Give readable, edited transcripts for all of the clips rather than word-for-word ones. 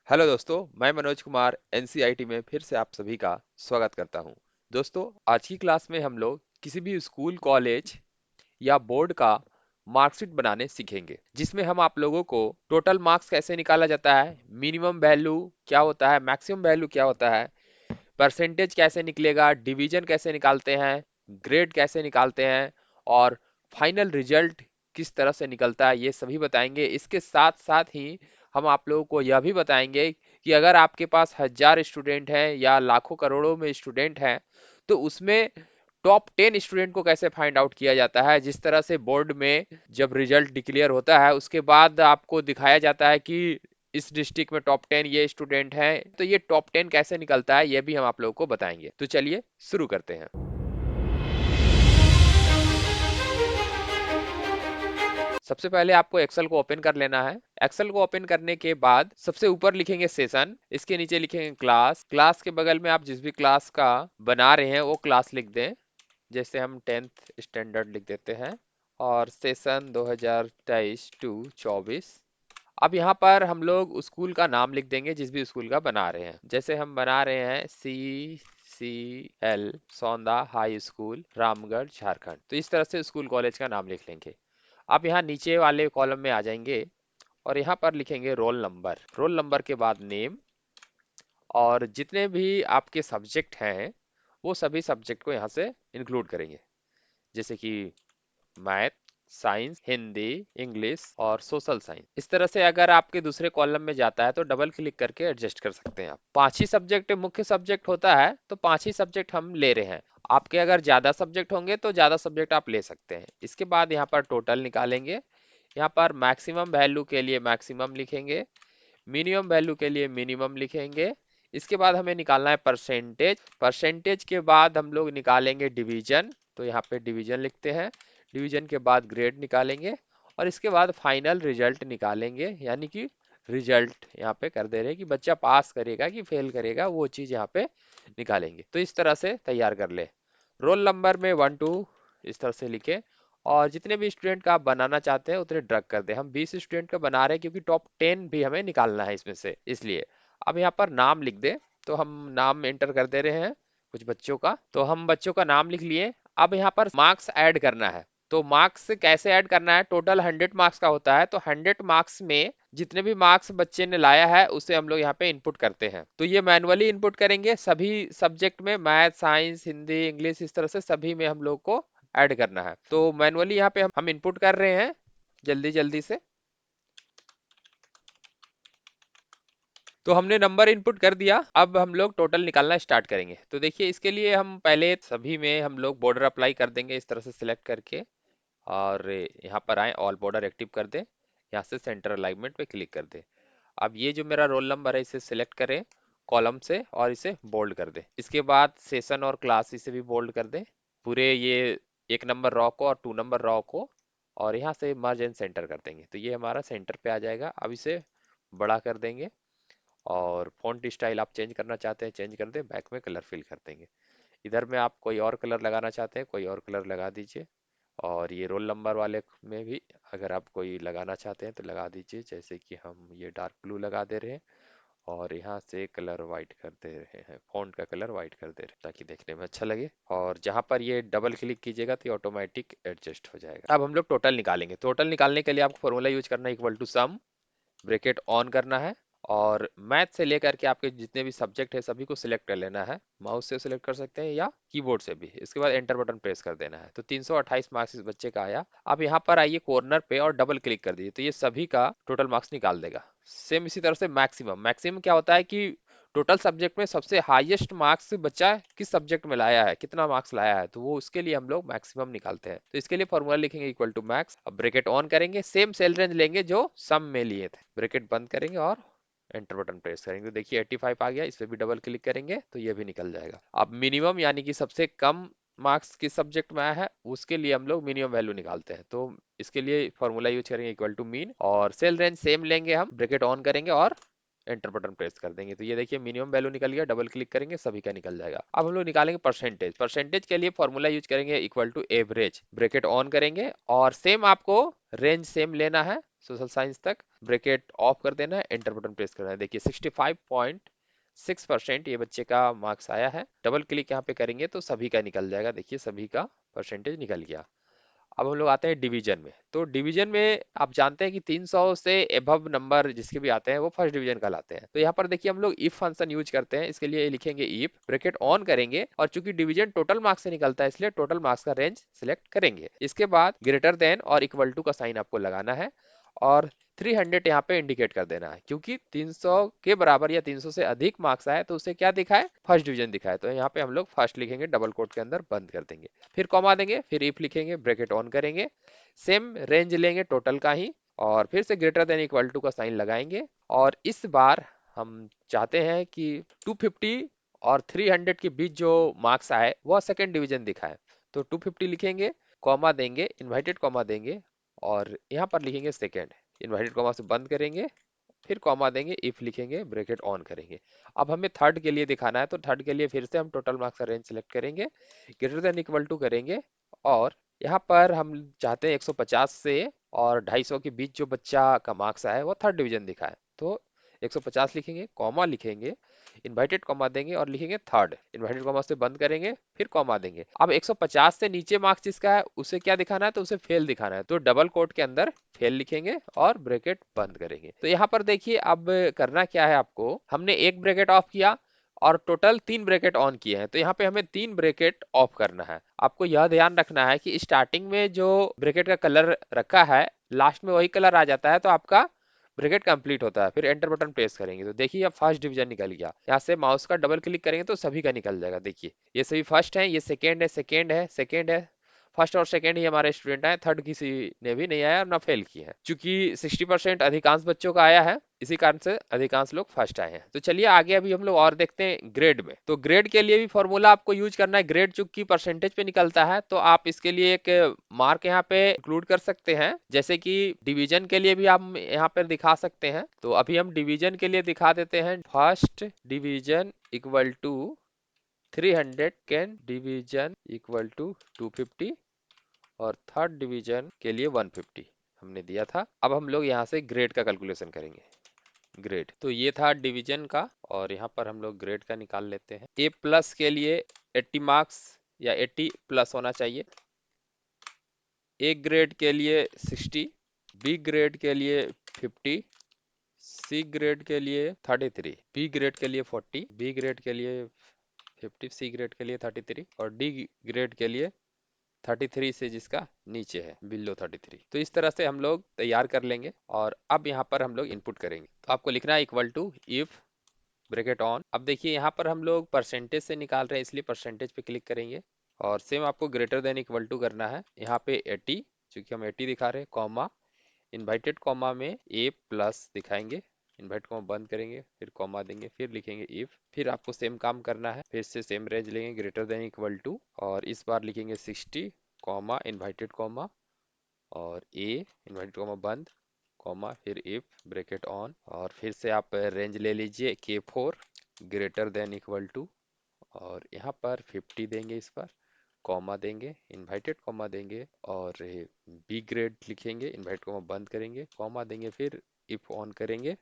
Hello दोस्तों, मैं Manoj Kumar NCERT में फिर से आप सभी का स्वागत करता हूं। दोस्तों, आज की क्लास में हम लोग किसी भी स्कूल, कॉलेज या बोर्ड का मार्कशीट बनाने सीखेंगे, जिसमें हम आप लोगों को टोटल मार्क्स कैसे निकाला जाता है, मिनिमम वैल्यू क्या होता है, मैक्सिमम वैल्यू क्या होता है, परसेंटेज कैसे निकलेगा, डिवीजन कैसे निकालते हैं, ग्रेड कैसे निकालते हैं और फाइनल रिजल्ट किस तरह से निकलता है, ये सभी बताएंगे। इसके साथ साथ ही हम आप लोगों को यह भी बताएंगे कि अगर आपके पास 1000 स्टूडेंट हैं या लाखों करोड़ों में स्टूडेंट हैं, तो उसमें टॉप 10 स्टूडेंट को कैसे फाइंड आउट किया जाता है। जिस तरह से बोर्ड में जब रिजल्ट डिक्लेयर होता है उसके बाद आपको दिखाया जाता है कि इस डिस्ट्रिक्ट में टॉप 10 ये स्टूडेंट हैं, तो ये टॉप 10 कैसे निकलता है ये भी हम आप लोगों को बताएंगे। तो चलिए शुरू करते हैं। सबसे पहले आपको एक्सेल को ओपन कर लेना है। एक्सेल को ओपन करने के बाद सबसे ऊपर लिखेंगे सेशन, इसके नीचे लिखेंगे क्लास। क्लास के बगल में आप जिस भी क्लास का बना रहे हैं वो क्लास लिख दें। जैसे हम 10th स्टैंडर्ड लिख देते हैं और सेशन 2023 टू 24। अब यहाँ पर हम लोग स्कूल का नाम लिख देंगे जिस भी स्कूल का बना रहे हैं। जैसे हम बना रहे हैं CCL सौंदा high school Ramgarh Jharkhand, तो इस तरह से स्कूल कॉलेज का नाम लिख लेंगे। अब यहाँ नीचे वाले कॉलम में आ जाएंगे और यहाँ पर लिखेंगे रोल नंबर। रोल नंबर के बाद नेम और जितने भी आपके सब्जेक्ट हैं वो सभी सब्जेक्ट को यहाँ से इंक्लूड करेंगे, जैसे कि मैथ, साइंस, हिंदी, इंग्लिश और सोशल साइंस। इस तरह से अगर आपके दूसरे कॉलम में जाता है तो डबल क्लिक करके एडजस्ट कर सकते हैं आप। 5 ही सब्जेक्ट मुख्य सब्जेक्ट होता है, तो 5 ही सब्जेक्ट हम ले रहे हैं। आपके अगर ज्यादा सब्जेक्ट होंगे तो ज्यादा सब्जेक्ट आप ले सकते हैं। इसके बाद यहाँ पर टोटल निकालेंगे। यहाँ पर मैक्सिमम वैल्यू के लिए मैक्सिमम लिखेंगे, मिनिमम वैल्यू के लिए मिनिमम लिखेंगे। इसके बाद हमें निकालना है परसेंटेज। परसेंटेज के बाद हम लोग निकालेंगे डिवीजन, तो यहाँ पे डिवीजन लिखते हैं। डिवीजन के बाद ग्रेड निकालेंगे और इसके बाद फाइनल रिजल्ट निकालेंगे, यानी कि रिजल्ट यहाँ पे कर दे रहे हैं कि बच्चा पास करेगा कि फेल करेगा, वो चीज यहाँ पे निकालेंगे। तो इस तरह से तैयार कर ले। रोल नंबर में 1 2 इस तरह से लिखे और जितने भी स्टूडेंट का आप बनाना चाहते हैं उतने ड्रग कर दे। हम 20 स्टूडेंट का बना रहे हैं क्योंकि टॉप 10 भी हमें निकालना है इसमें से, इसलिए। अब यहाँ पर नाम लिख दे, तो हम नाम एंटर कर दे रहे हैं कुछ बच्चों का, तो हम बच्चों का नाम लिख लिए। अब यहाँ पर मार्क्स ऐड करना है। तो मार्क्स कैसे ऐड करना है, टोटल 100 मार्क्स का होता है, तो 100 मार्क्स में जितने भी मार्क्स बच्चे ने लाया है उसे हम लोग यहाँ पे इनपुट करते हैं। तो ये मैनुअली इनपुट करेंगे सभी सब्जेक्ट में, मैथ, साइंस, हिंदी, इंग्लिश, इस तरह से सभी में हम लोग को ऐड करना है। तो मैनुअली यहाँ पे हम इनपुट कर रहे हैं जल्दी जल्दी से। तो हमने नंबर इनपुट कर दिया। अब हम लोग टोटल निकालना स्टार्ट करेंगे। तो देखिए, इसके लिए हम पहले सभी में हम लोग बॉर्डर अप्लाई कर देंगे इस तरह से सिलेक्ट करके और यहाँ पर आए, ऑल बॉर्डर एक्टिव कर दे, यहाँ से सेंटर अलाइनमेंट पे क्लिक कर दे। अब ये जो मेरा रोल नंबर है इसे सिलेक्ट करें कॉलम से और इसे बोल्ड कर दे। इसके बाद सेशन और क्लास इसे भी बोल्ड कर दे, पूरे ये 1 नंबर रॉ को और 2 नंबर रॉ को, और यहाँ से मर्ज एंड सेंटर कर देंगे। तो ये हमारा सेंटर पे आ जाएगा। अब इसे बड़ा कर देंगे और फॉन्ट स्टाइल आप चेंज करना चाहते हैं चेंज कर दें, बैक में कलर फिल कर देंगे। इधर में आप कोई और कलर लगाना चाहते हैं कोई और कलर लगा दीजिए, और ये रोल नंबर वाले में भी अगर आप कोई लगाना चाहते हैं तो लगा दीजिए, जैसे कि हम ये डार्क ब्लू लगा दे रहे हैं और यहाँ से कलर वाइट कर दे रहे हैं, फॉन्ट का कलर वाइट कर दे रहे हैं ताकि देखने में अच्छा लगे। और जहाँ पर ये डबल क्लिक कीजिएगा तो ये ऑटोमेटिक एडजस्ट हो जाएगा। अब हम लोग टोटल निकालेंगे। टोटल निकालने के लिए आपको फॉर्मूला यूज करना है, equal to sum, bracket on करना है और मैथ से लेकर के आपके जितने भी सब्जेक्ट है सभी को सिलेक्ट कर लेना है। माउस से सिलेक्ट कर सकते हैं या कीबोर्ड से भी। इसके बाद एंटर बटन प्रेस कर देना है। तो 328 मार्क्स इस बच्चे का आया। अब यहाँ पर आइए कॉर्नर पे और डबल क्लिक कर दीजिए, तो ये सभी का टोटल मार्क्स निकाल देगा। सेम इसी तरह से मैक्सिमम, मैक्सिमम क्या होता है कि टोटल सब्जेक्ट में सबसे हाईएस्ट मार्क्स बच्चा किस सब्जेक्ट में लाया है, कितना मार्क्स लाया है, तो वो उसके लिए हम लोग मैक्सिमम निकालते हैं। तो इसके लिए फॉर्मूला लिखेंगे इक्वल टू मैक्स। अब ब्रैकेट ऑन करेंगे, सेम सेल रेंज लेंगे जो सम में लिए थे, ब्रैकेट बंद करेंगे और एंटर बटन प्रेस करेंगे। तो देखिए 85 आ गया, इस पे भी डबल क्लिक करेंगे तो ये भी निकल जाएगा। अब मिनिमम यानी कि सबसे कम मार्क्स किस सब्जेक्ट में आया है उसके लिए हम लोग मिनिमम वैल्यू निकालते हैं। तो इसके लिए फॉर्मूला यूज करेंगे इक्वल टू मीन और सेल रेंज सेम लेंगे, हम ब्रैकेट ऑन करेंगे और एंटर बटन प्रेस कर देंगे। तो ये देखिए मिनिमम वैल्यू निकल गया, डबल क्लिक करेंगे सभी का निकल जाएगा। अब हम लोग निकालेंगे परसेंटेज। परसेंटेज के लिए फॉर्मूला यूज करेंगे equal to average, bracket on करेंगे और सेम आपको रेंज सेम लेना है सोशल साइंस तक। ब्रैकेट ऑफ कर देना है, एंटर बटन प्रेस करना है। देखिए 65.6% ये बच्चे का मार्क्स आया है। डबल क्लिक यहाँ पे करेंगे तो सभी का निकल जाएगा। देखिए सभी का परसेंटेज निकल गया। अब हम लोग आते हैं डिवीजन में। तो डिवीजन में आप जानते हैं कि 300 से एबव नंबर जिसके भी आते हैं वो फर्स्ट डिवीजन कहलाते हैं। तो यहाँ पर देखिए हम लोग इफ फंक्शन यूज करते हैं। इसके लिए लिखेंगे इफ, ब्रैकेट ऑन करेंगे और चूंकि डिवीजन टोटल मार्क्स से निकलता है इसलिए टोटल मार्क्स का रेंज सिलेक्ट करेंगे। इसके बाद ग्रेटर देन और इक्वल टू का साइन आपको लगाना है और 300 यहाँ पे इंडिकेट कर देना है, क्योंकि 300 के बराबर या 300 से अधिक मार्क्स आए तो उसे क्या दिखाए, फर्स्ट डिवीजन दिखाए। तो यहाँ पे हम लोग फर्स्ट लिखेंगे, डबल कोट के अंदर बंद कर देंगे, फिर कॉमा देंगे, फिर इफ लिखेंगे, ब्रैकेट ऑन करेंगे, सेम रेंज लेंगे टोटल का ही और फिर से ग्रेटर देन इक्वल टू का साइन लगाएंगे। और इस बार हम चाहते हैं कि 250 और 300 के बीच जो मार्क्स आए वह सेकेंड डिवीजन दिखाए। तो 250 लिखेंगे, कॉमा देंगे, इन्वाइटेड कॉमा देंगे और यहाँ पर लिखेंगे सेकेंड, इन्वाइटेड कॉमा से बंद करेंगे, फिर कॉमा देंगे, इफ लिखेंगे, ब्रैकेट ऑन करेंगे। अब हमें थर्ड के लिए दिखाना है तो थर्ड के लिए फिर से हम टोटल मार्क्स का रेंज सेलेक्ट करेंगे, ग्रेटर देन इक्वल टू करेंगे और यहाँ पर हम चाहते हैं 150 से और 250 के बीच जो बच्चा का मार्क्स आया है वो थर्ड डिवीजन दिखाए। तो 150 लिखेंगे, कॉमा लिखेंगे, इन्वाइटेड कॉमा देंगे और लिखेंगे थर्ड, इन्वाइटेड कॉमा से बंद करेंगे, फिर कॉमा देंगे। अब 150 से नीचे मार्क्स जिसका है उसे क्या दिखाना है, तो उसे फेल दिखाना है। तो डबल कोट के अंदर फेल लिखेंगे और ब्रैकेट बंद करेंगे। तो यहाँ पर देखिए अब करना क्या है, आपको हमने एक ब्रैकेट ऑफ किया और टोटल 3 ब्रैकेट ऑन किए हैं, तो यहाँ पे हमें 3 ब्रैकेट ऑफ करना है। आपको यह ध्यान रखना है कि स्टार्टिंग में जो ब्रैकेट का कलर रखा है लास्ट में वही कलर आ जाता है तो आपका ब्रैकेट कंप्लीट होता है। फिर एंटर बटन प्रेस करेंगे तो देखिए अब फर्स्ट डिवीजन निकल गया। यहाँ से माउस का डबल क्लिक करेंगे तो सभी का निकल जाएगा। देखिए ये सभी फर्स्ट है, ये सेकेंड है, सेकेंड है, सेकेंड है, फर्स्ट और सेकेंड ही हमारे स्टूडेंट आए, थर्ड किसी ने भी नहीं आया और ना फेल किए हैं। चूंकि 60% अधिकांश बच्चों का आया है इसी कारण से अधिकांश लोग फर्स्ट आए हैं। तो चलिए आगे अभी हम लोग और देखते हैं ग्रेड में। तो ग्रेड के लिए भी फॉर्मूला आपको यूज करना है। ग्रेड चूंकि परसेंटेज पे निकलता है तो आप इसके लिए एक मार्क यहाँ पे इंक्लूड कर सकते हैं, जैसे कि डिवीजन के लिए भी आप यहाँ पर दिखा सकते हैं। तो अभी हम डिवीजन के लिए दिखा देते हैं, first division equal to 300, second division equal to 250 और थर्ड डिवीजन के लिए 150 हमने दिया था। अब हम लोग यहाँ से ग्रेड का कैलकुलेशन करेंगे। ग्रेड तो ये था डिवीजन का और यहाँ पर हम लोग ग्रेड का निकाल लेते हैं। ए प्लस के लिए 80 मार्क्स या 80 प्लस होना चाहिए। ए ग्रेड के लिए 60, बी ग्रेड के लिए 50, सी ग्रेड के लिए 33, बी ग्रेड के लिए 40, बी ग्रेड के लिए 50, सी ग्रेड के लिए 33 और डी ग्रेड के लिए 33 से जिसका नीचे है, बिलो 33। तो इस तरह से हम लोग तैयार कर लेंगे और अब यहाँ पर हम लोग इनपुट करेंगे। तो आपको लिखना है equal to if, bracket on. अब देखिए यहाँ पर हम लोग परसेंटेज से निकाल रहे हैं इसलिए परसेंटेज पे क्लिक करेंगे और सेम आपको ग्रेटर देन इक्वल टू करना है। यहाँ पे 80, चूंकि हम 80 दिखा रहे हैं, कॉमा, इन्वाइटेड कॉमा में ए प्लस दिखाएंगे, इन्वाइट कॉमा बंद करेंगे, फिर कॉमा देंगे, फिर लिखेंगे इफ, फिर आपको सेम काम करना है, फिर से सेम रेंज लेंगे ग्रेटर देन इक्वल टू और इस बार लिखेंगे 60, कॉमा, इन्वाइटेड कॉमा और ए, इन्वाइटेड कॉमा बंद, कॉमा, फिर इफ, ब्रैकेट ऑन और फिर से आप रेंज ले लीजिए K4 greater than equal to और यहाँ पर 50 देंगे, इस पर कॉमा देंगे, इन्वाइटेड कॉमा देंगे और बी ग्रेड लिखेंगे, इन्वाइट कॉमा बंद करेंगे, कॉमा देंगे, फिर इफ ऑन करेंगे,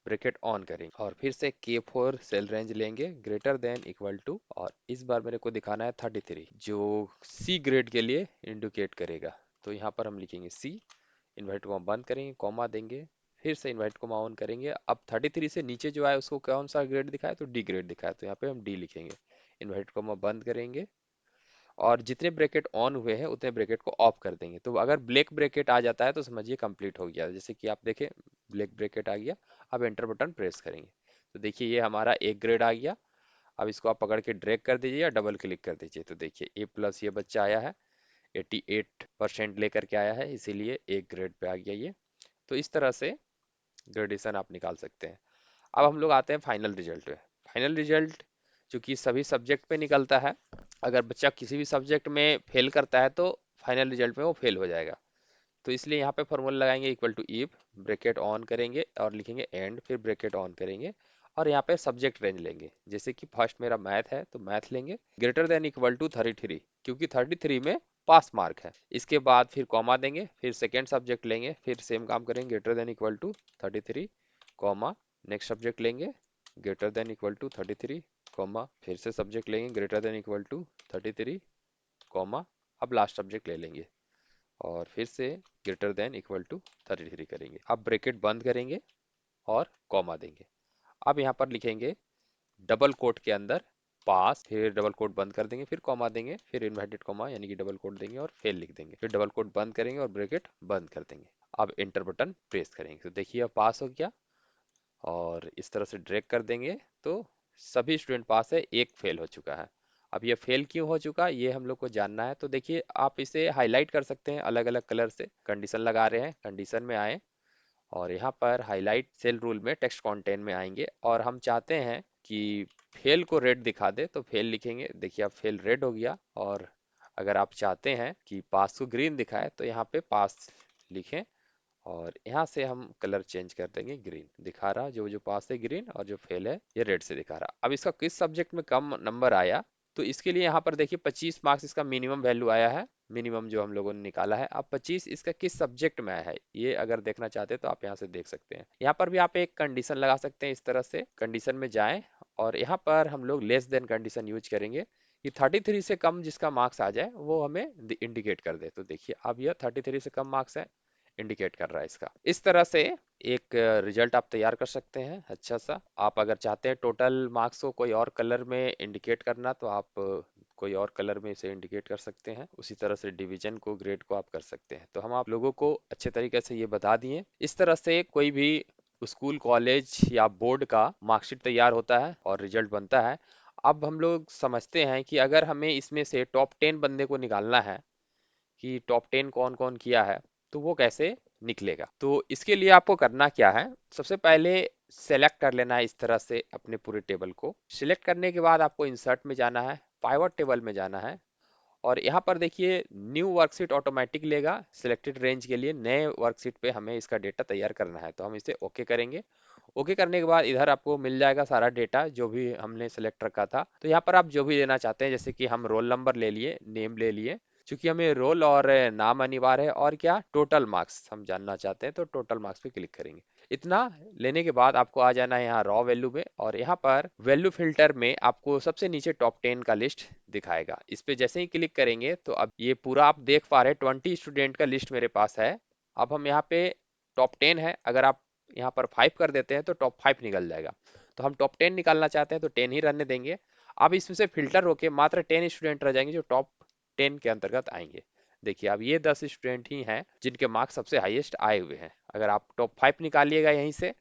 ब्रैकेट ऑन करेंगे और फिर से K4 सेल रेंज लेंगे ग्रेटर देन इक्वल टू और इस बार मेरे को दिखाना है 33 जो सी ग्रेड के लिए इंडिकेट करेगा। तो यहाँ पर हम लिखेंगे सी, इन्वाइट कॉमा बंद करेंगे, कॉमा देंगे, फिर से इन्वाइट कॉमा ऑन करेंगे। अब 33 से नीचे जो है उसको कौन सा ग्रेड दिखाया, तो डी ग्रेड दिखाया, तो यहाँ पे हम डी लिखेंगे, इन्वाइट कॉमा बंद करेंगे और जितने ब्रैकेट ऑन हुए हैं उतने ब्रैकेट को ऑफ कर देंगे। तो अगर ब्लैक ब्रैकेट आ जाता है तो समझिए कंप्लीट हो गया। जैसे कि आप देखें ब्लैक ब्रैकेट आ गया। अब एंटर बटन प्रेस करेंगे तो देखिए ये हमारा एक ग्रेड आ गया। अब इसको आप पकड़ के ड्रैग कर दीजिए या डबल क्लिक कर दीजिए तो देखिए ए प्लस ये बच्चा आया है, 88% लेकर के आया है, इसीलिए एक ग्रेड पे आ गया ये। तो इस तरह से ग्रेडेशन आप निकाल सकते हैं। अब हम लोग आते हैं फाइनल रिजल्ट पे। फाइनल रिजल्ट चूंकि सभी सब्जेक्ट पे निकलता है, अगर बच्चा किसी भी सब्जेक्ट में फेल करता है तो फाइनल रिजल्ट में वो फेल हो जाएगा। तो इसलिए यहाँ पे फॉर्मूला लगाएंगे equal to if, bracket on करेंगे और लिखेंगे एंड, फिर ब्रैकेट ऑन करेंगे और यहाँ पे सब्जेक्ट रेंज लेंगे। जैसे कि फर्स्ट मेरा मैथ है तो मैथ लेंगे ग्रेटर देन इक्वल टू 33, क्योंकि 33 में पास मार्क है। इसके बाद फिर कॉमा देंगे, फिर सेकेंड सब्जेक्ट लेंगे, फिर सेम काम करेंगे, greater than equal to 33 comma, next subject लेंगे, greater than equal to 33 comma, फिर से सब्जेक्ट लेंगे, greater than equal to 33 comma, अब लास्ट सब्जेक्ट ले लेंगे और फिर से ग्रेटर देन इक्वल टू 33 करेंगे। अब ब्रैकेट बंद करेंगे और कॉमा देंगे। अब यहाँ पर लिखेंगे डबल कोट के अंदर पास, फिर डबल कोट बंद कर देंगे, फिर कॉमा देंगे, फिर इन्वर्टेड कॉमा यानी कि डबल कोट देंगे और फेल लिख देंगे, फिर डबल कोट बंद करेंगे और ब्रैकेट बंद कर देंगे। अब इंटर बटन प्रेस करेंगे तो देखिए अब पास हो गया, और इस तरह से ड्रैग कर देंगे तो सभी स्टूडेंट पास है, एक फेल हो चुका है। अब ये फेल क्यों हो चुका ये हम लोग को जानना है, तो देखिए आप इसे हाईलाइट कर सकते हैं अलग अलग कलर से। कंडीशन लगा रहे हैं, कंडीशन में आए और यहाँ पर हाईलाइट सेल रूल में टेक्स्ट कंटेंट में आएंगे और हम चाहते हैं कि फेल को रेड दिखा दे तो फेल लिखेंगे। देखिए अब फेल रेड हो गया, और अगर आप चाहते हैं कि पास को ग्रीन दिखाए तो यहाँ पे पास लिखें और यहाँ से हम कलर चेंज कर देंगे, ग्रीन दिखा रहा, जो जो पास है ग्रीन और जो फेल है ये रेड से दिखा रहा। अब इसका किस सब्जेक्ट में कम नंबर आया, तो इसके लिए यहाँ पर देखिए 25 मार्क्स इसका मिनिमम वैल्यू आया है, मिनिमम जो हम लोगों ने निकाला है। अब 25 इसका किस सब्जेक्ट में आया है ये अगर देखना चाहते हैं तो आप यहाँ से देख सकते हैं। यहाँ पर भी आप एक कंडीशन लगा सकते हैं, इस तरह से कंडीशन में जाएं और यहाँ पर हम लोग लेस देन कंडीशन यूज करेंगे कि 33 से कम जिसका मार्क्स आ जाए वो हमें इंडिकेट कर दे। तो देखिए अब यह 33 से कम मार्क्स है, इंडिकेट कर रहा है इसका। इस तरह से एक रिजल्ट आप तैयार कर सकते हैं अच्छा सा। आप अगर चाहते हैं टोटल मार्क्स को कोई और कलर में इंडिकेट करना तो आप कोई और कलर में इसे इंडिकेट कर सकते हैं। उसी तरह से डिवीजन को, ग्रेड को आप कर सकते हैं। तो हम आप लोगों को अच्छे तरीके से ये बता दिए। इस तरह से कोई भी स्कूल, कॉलेज या बोर्ड का मार्कशीट तैयार होता है और रिजल्ट बनता है। अब हम लोग समझते हैं कि अगर हमें इसमें से टॉप 10 बंदे को निकालना है कि टॉप 10 कौन कौन किया है, तो वो कैसे निकलेगा। तो इसके लिए आपको करना क्या है, सबसे पहले सेलेक्ट कर लेना है इस तरह से अपने पूरे टेबल को। सिलेक्ट करने के बाद आपको इंसर्ट में जाना है, पाइवट टेबल में जाना है और यहाँ पर देखिए न्यू वर्कशीट ऑटोमेटिक लेगा। सिलेक्टेड रेंज के लिए नए वर्कशीट पे हमें इसका डेटा तैयार करना है, तो हम इसे ओके करेंगे। ओके करने के बाद इधर आपको मिल जाएगा सारा डेटा जो भी हमने सेलेक्ट रखा था। तो यहाँ पर आप जो भी देना चाहते हैं, जैसे कि हम रोल नंबर ले लिए, नेम ले लिए, क्योंकि हमें रोल और नाम अनिवार्य है, और क्या टोटल मार्क्स हम जानना चाहते हैं तो टोटल मार्क्स पे क्लिक करेंगे। इतना लेने के बाद आपको आ जाना है यहाँ रॉ वैल्यू में, और यहाँ पर वैल्यू फिल्टर में आपको सबसे नीचे टॉप 10 का लिस्ट दिखाएगा। इस पे जैसे ही क्लिक करेंगे तो अब ये पूरा आप देख पा रहे हैं 20 स्टूडेंट का लिस्ट मेरे पास है। अब हम यहाँ पे टॉप 10 है, अगर आप यहाँ पर 5 कर देते हैं तो टॉप 5 निकल जाएगा। तो हम टॉप 10 निकालना चाहते हैं तो 10 ही रहने देंगे। अब इसमें से फिल्टर होके मात्र 10 स्टूडेंट रह जाएंगे जो टॉप 10 के अंतर्गत आएंगे। देखिए अब ये 10 स्टूडेंट ही हैं जिनके मार्क्स सबसे हाईएस्ट आए हुए हैं। अगर आप टॉप 5 निकालिएगा यहीं से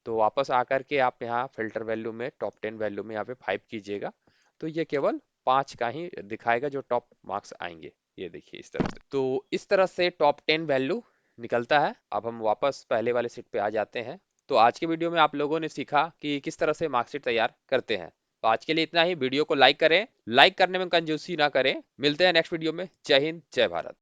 तो वापस आकर के आप यहाँ फिल्टर वैल्यू में टॉप 10 वैल्यू में यहाँ पे 5 कीजिएगा, तो ये केवल 5 का ही दिखाएगा जो टॉप मार्क्स आएंगे। ये देखिए इस तरह से, तो इस तरह से टॉप 10 वैल्यू निकलता है। अब हम वापस पहले वाले सीट पे आ जाते हैं। तो आज के वीडियो में आप लोगों ने सीखा कि किस तरह से मार्कशीट तैयार करते हैं। तो आज के लिए इतना ही। वीडियो को लाइक करें, लाइक करने में कंजूसी ना करें। मिलते हैं नेक्स्ट वीडियो में। जय हिंद, जय भारत।